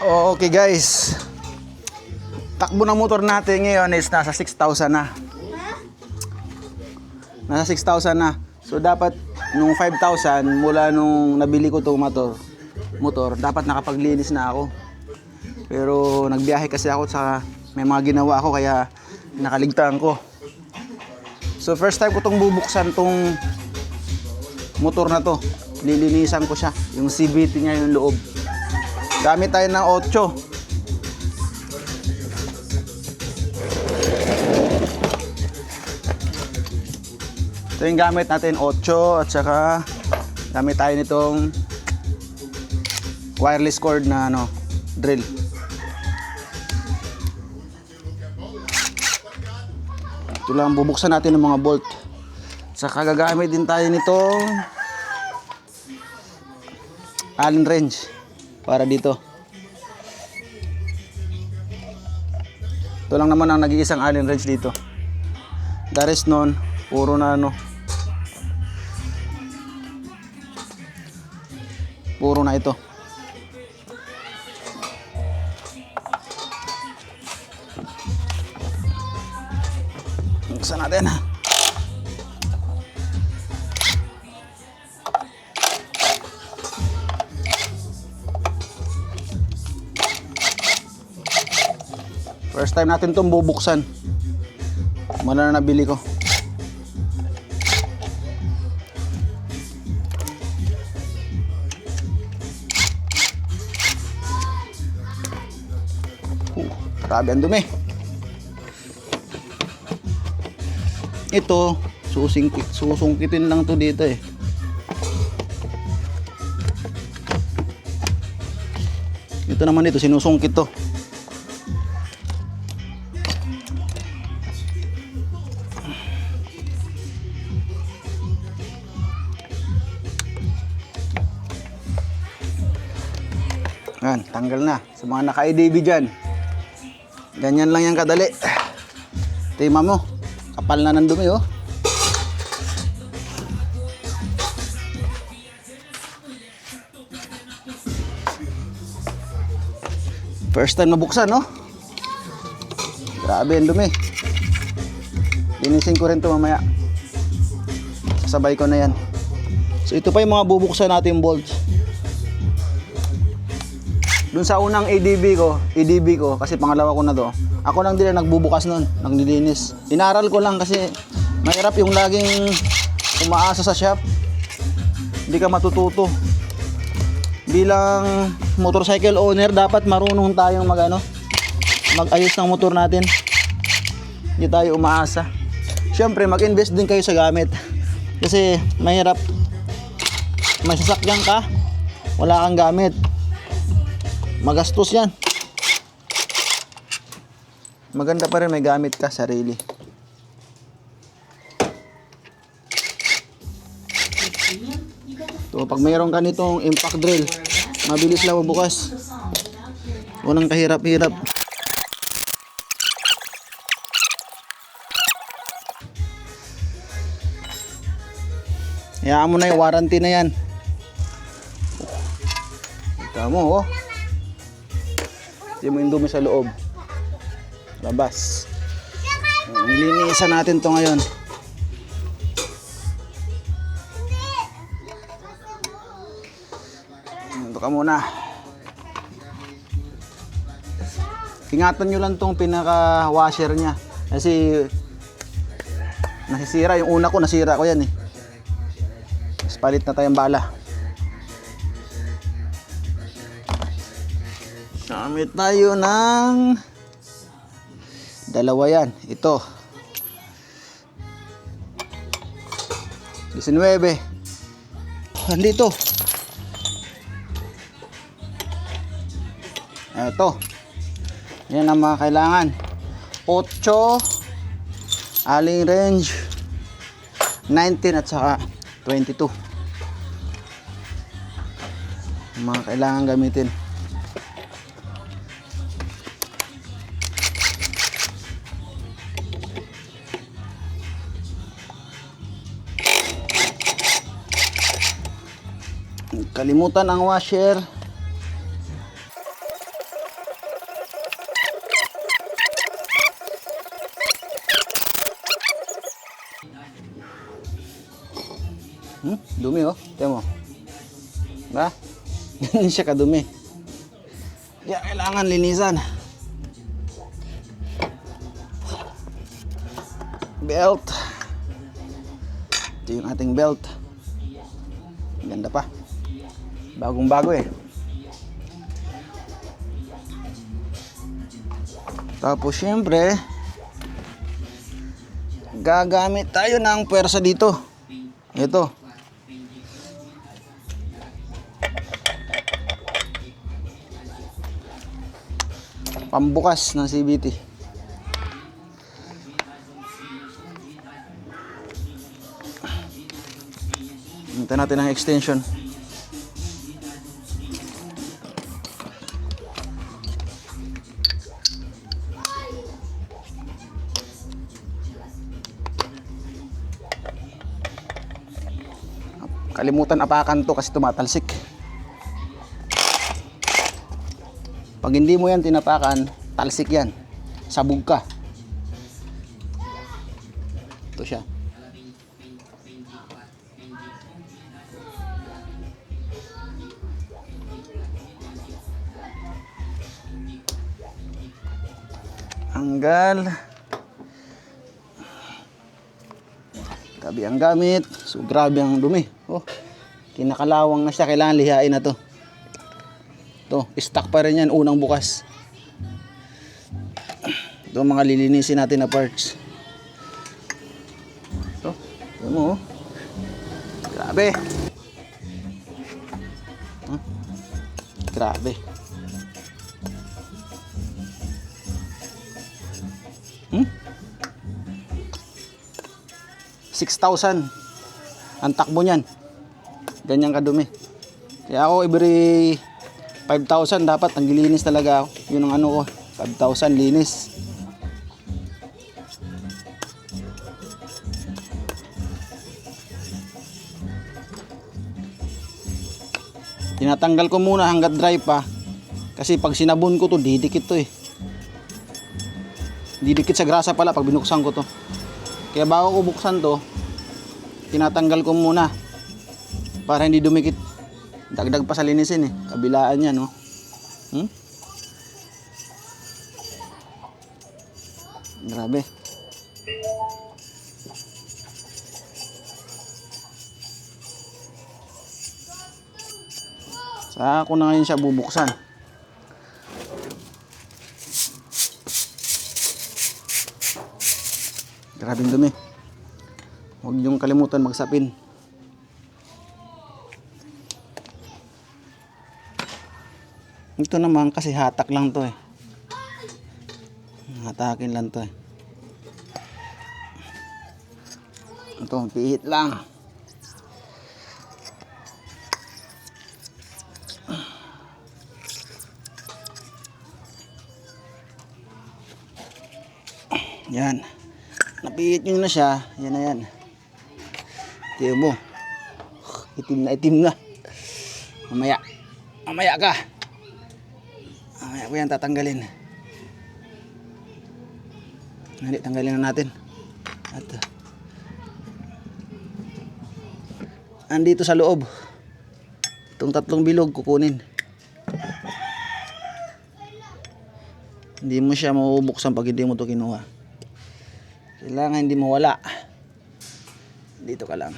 Okay guys, takbo ng motor natin ngayon is nasa 6,000 na. Nasa 6,000 na. So dapat nung 5,000 mula nung nabili ko itong motor, dapat nakapaglinis na ako. Pero nagbiyahe kasi ako sa may mga ginawa ako kaya nakaligtaan ko. So first time ko itong bubuksan itong motor na to. Lilinisan ko siya, yung CVT niya yung loob. Gamit tayo ng 8. Ito yung gamit natin, 8, at saka gamit tayo nitong wireless cord na drill. Ito lang bubuksan natin ng mga bolt. Saka gagamit din tayo nitong Allen wrench para dito. Ito lang naman ang nag-iisang Allen wrench dito. The rest nun, puro na puro na ito. Buksan natin. First time natin itong bubuksan. Mula na nabili ko. Grabe ang dumi. Ito, susungkitin lang to dito eh. Ito naman dito, sinusungkit to. Yan, tanggal na. Sa mga naka-IDB dyan. Ganyan lang yan kadali. Tima mo. Kapal na ng dumi oh. First time nabuksan no. Grabe ang dumi. Linisin ko rin to mamaya. Sasabay ko na yan. So ito pa yung mga bubuksan natin bolts. Dun sa unang EDB ko, kasi pangalawa ko na to, ako lang din nagbubukas nun, naglilinis. Inaral ko lang kasi mahirap yung laging umaasa sa shop. Hindi ka matututo. Bilang motorcycle owner, dapat marunong tayong mag-ayos ng motor natin. Hindi tayo umaasa. Siyempre, mag-invest din kayo sa gamit. Kasi mahirap, may sasakyan ka, wala kang gamit. Magastos yan. Maganda pa rin may gamit ka sarili. So, pag mayroon ka nitong impact drill, mabilis lang mabukas. Walang kahirap-hirap. Hayaan mo na yung warranty na yan. Ito mo oh. Hindi mo yung dumi sa loob. Labas. Linisan natin to ngayon. Ito ka muna. Ingatan nyo lang tong pinaka washer nya. Kasi nasisira. Yung una ko nasira ko yan eh. Mas palit na tayong bala. Gamit tayo ng dalawa yan. Ito 19. Andito. Ito. Yan ang mga kailangan. 8 Allen wrench 19 at saka 22. Ang mga kailangan gamitin. Kalimutan ang washer. Dumi oh. Tiyan mo. Ba? Ganyan siya kadumi. Kaya kailangan linisan. Belt. Ito yung ating belt. Ganda pa. Bagong bago eh. Tapos syempre, gagamit tayo ng puwersa dito. Ito. Pambukas ng CVT. Hintayin natin ang extension. Kalimutan apakan to kasi tumatalsik. Pag hindi mo yan tinapakan, talsik yan. Sabog ka. Ito siya. Hanggal. Grabe ang gamit. So grabe ang dumi. Oh, kinakalawang na siya. Kailangan lihain na to. Ito, stock pa rin yan unang bukas. Ito mga lilinisin natin na parts. Ito, ito mo oh. Grabe. Grabe. 6,000 ang takbo niyan. Ganyan kadumi. Kaya ako every 5,000 dapat ang gilinis talaga ako. Yun ang ano ko, 5,000 linis. Tinatanggal ko muna hanggat dry pa. Kasi pag sinabon ko to, didikit to eh. Didikit sa grasa pala pag binuksan ko to. Kaya bago ko buksan to, tinatanggal ko muna para hindi dumikit. Dagdag pa sa linisin eh. Kabilaan yan, no? Grabe. Saka ko na ngayon siya bubuksan. Grabing dumi. Huwag niyong kalimutan magsapin. Ito naman kasi hatak lang to eh. Hatakin lang to eh. Ito, pihit lang. Yan. Napihit nyo na siya. Yan na yan. Tiyo mo. Itim na itim na. Mamaya. Mamaya ka. Mamaya ko yan tatanggalin. Hindi, tanggalin na natin. At andito sa loob. Itong tatlong bilog kukunin. Hindi mo siya mabubuksan pag hindi mo ito kinuha. Kailangan hindi mawala. Dito ka lang.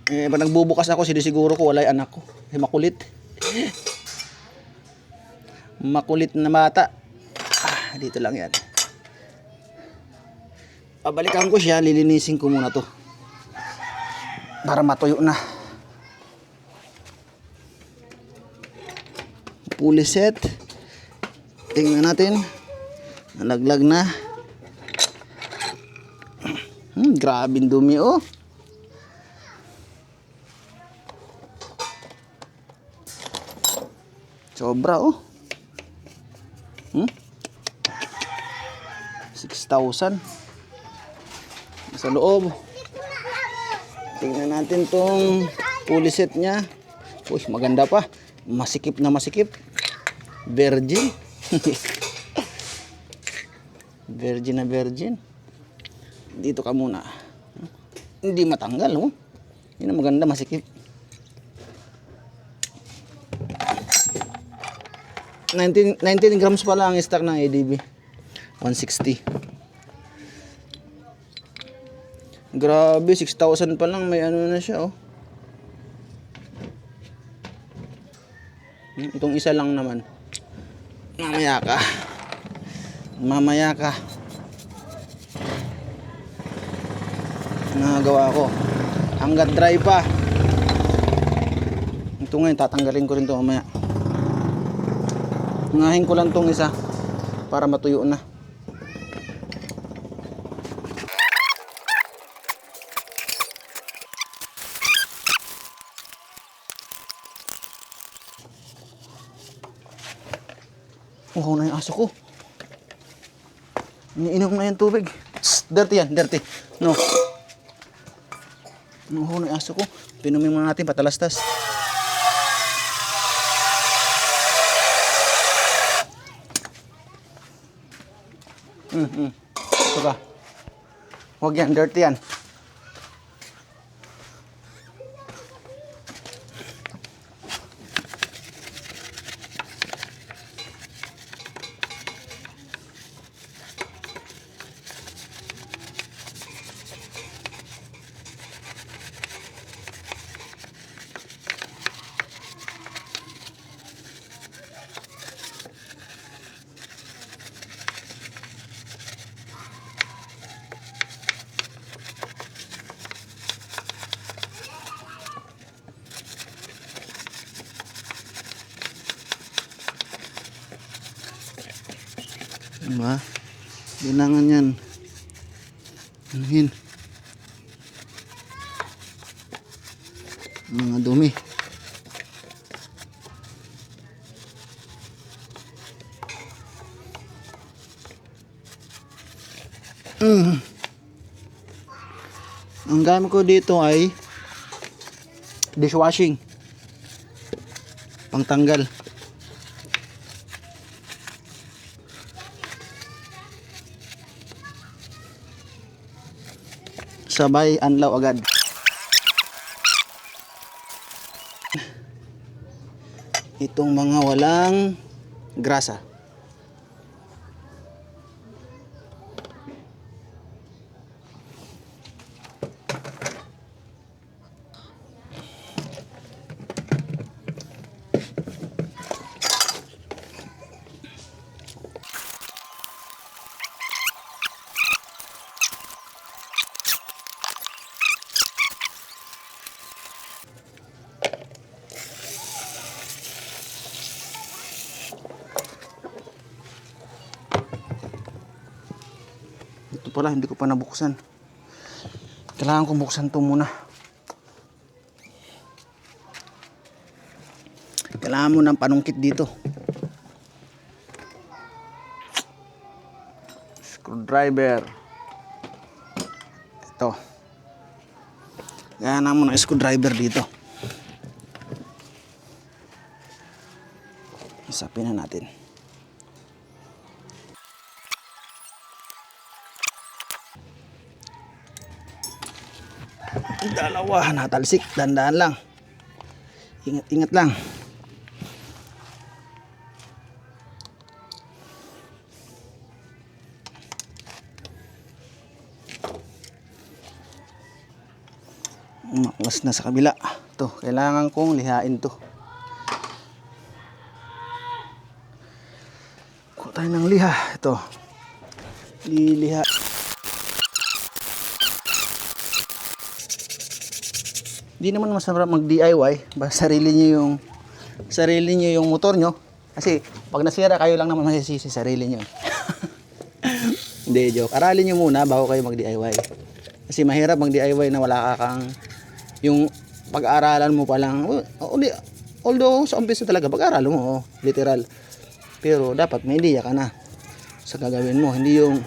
Pag nagbubukas ako, sinisiguro ko wala yung anak ko. Makulit. Makulit na bata. Dito lang yan. Pabalikan ko siya, lilinisin ko muna to. Para matuyo na. Pulley set. Tingnan natin. Nalaglag na. Grabing dumi oh. Sobra oh. 6,000 sa loob. Tingnan natin tong pulley set nya. Uy, maganda pa. Masikip na masikip. Virgin. Virgin na virgin. Dito ka muna. Hindi matanggal, oh. Yun ang maganda, masikip. 19 grams pa lang ang stock ng ADB. 160. Grabe, 6,000 pa lang. May ano na siya, oh. Itong isa lang naman. Mamaya ka. Mamaya ka. Nagawa ko. Hanggat dry pa. Ito ngayon, tatanggalin ko rin ito mamaya. Ngahin ko lang tong isa para matuyo na. Uhaw na yung aso ko. Iniinom na yung tubig. Psst, dirty yan, dirty. No. Uhaw na yung aso ko. Pinumin mo natin patalastas. Ito ka. Huwag yan, dirty yan. Diba? Kailangan yan. Anuhin. Mga dumi. Ang gamit ko dito ay dishwashing. Pangtanggal. Sabay anlaw agad. Itong mga walang grasa. Ito pala, hindi ko pa nabuksan. Kailangan kong buksan ito muna. Kailangan mo ng panungkit dito. Screwdriver. Ito. Kailangan mo ng screwdriver dito. Isapin na natin. Dalawa, natalsik, dandaan lang. Ingat lang. Umaklas na sa kabila. Ito, kailangan kong lihain to. Kuha tayo ng liha. Ito. Liliha. Hindi naman masarap mag-DIY, basta sarili niyo yung motor nyo. Kasi pag nasira, kayo lang naman masisisi sarili niyo. Hindi, joke. Aralin niyo muna bago kayo mag-DIY. Kasi mahirap mag-DIY na wala kang yung pag-aaralan mo pa lang. Although sa umpisa talaga pag-aaralan mo, literal. Pero dapat may idea ka na sa gagawin mo. Hindi yung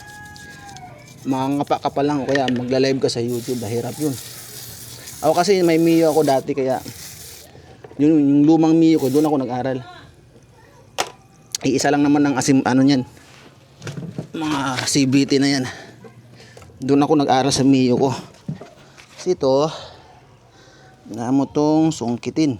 mangangapa ka pa lang o kaya magla-live ka sa YouTube, mahirap yun. Ako kasi may Mio ako dati, kaya yung lumang Mio ko, doon ako nag-aral. Isa lang naman ng ano niyan. Mga CVT na yan. Doon ako nag-aral sa Mio ko. Kasi ito, na mo tong sungkitin.